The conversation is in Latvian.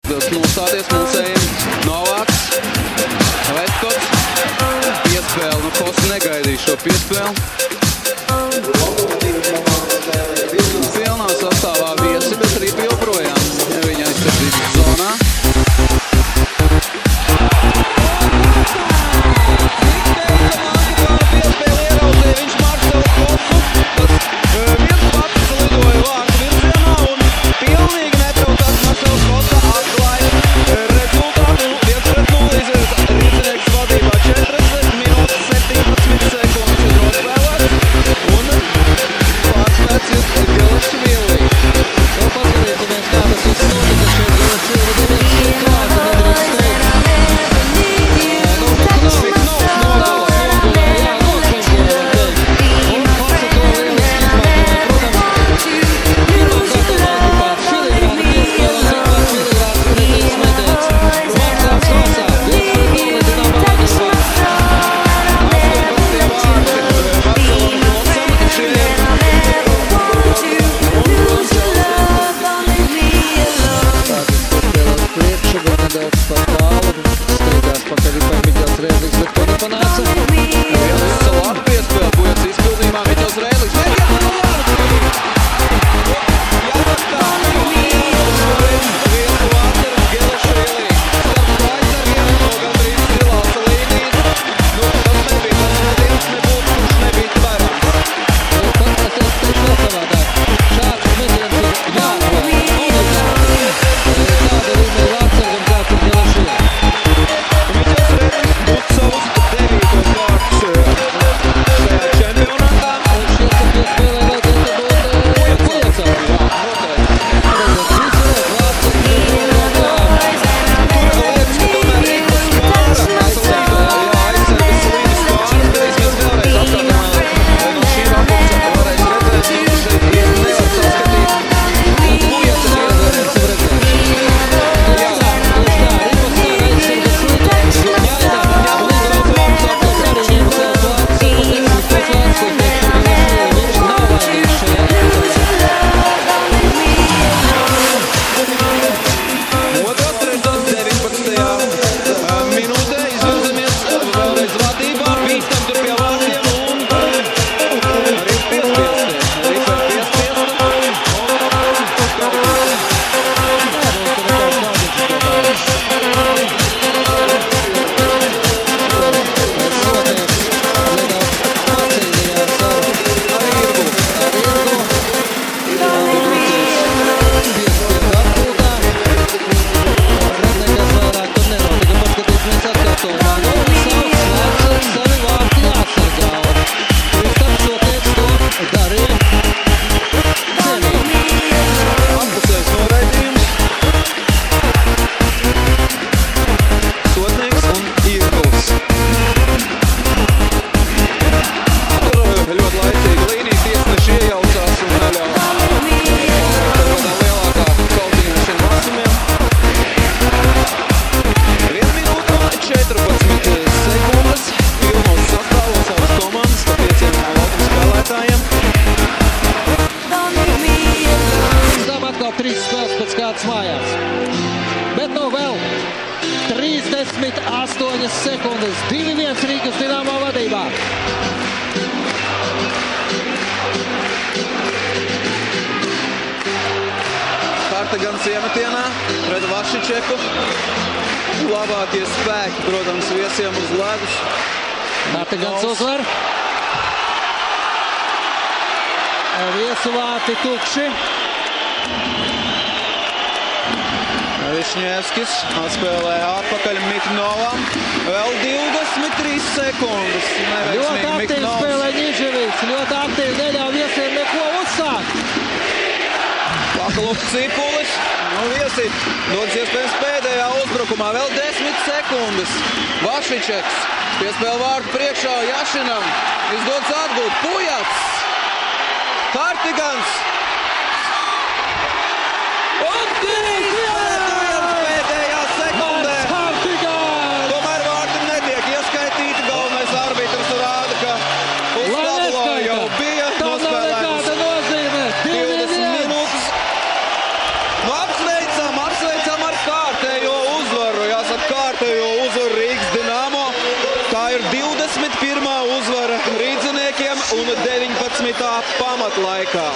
Nostāties mulsējiem. Novāks. Letkots. Piespēle. Nu, Kosti negaidīja šo piespēli. Pilnā sastāvā viesi, bet arī joprojām. Viņa aizsardzības zonā. Bet nu vēl 38 sekundes. 2-1 Rīgas Dinamo vadībā. Kartagans iemetienā pret Vašičeku. Labākie spēki, protams, viesiem uz ledus. Kartagans uzvar. Viesu vārti tukši. Višņevskis atspēlē atpakaļ Miknovam. Vēl 23 sekundes. Ļoti aktīvi spēlē Niževics. Ļoti aktīvi neļauj viesiem neko uzsākt. Pakalūks Cipulis. Viesi dodas iespējams pēdējā uzbrukumā. Vēl 10 sekundes. Vašičeks piespēl vārtu priekšā Jašinam. Izdodas atgūt. Pujats. Kartagans. Un 3-1 pēdējā sekundē. Tomēr vārti netiek ieskaitīti. Galvenais arbitrs rāda, ka uz tabulā jau bija nospēlētas 20 minūtes. Nu, apsveicam ar kārti kārtējo uzvaru Rīgas Dinamo. Tā ir 21. uzvara rīdziniekiem un 19. pamatlaikā.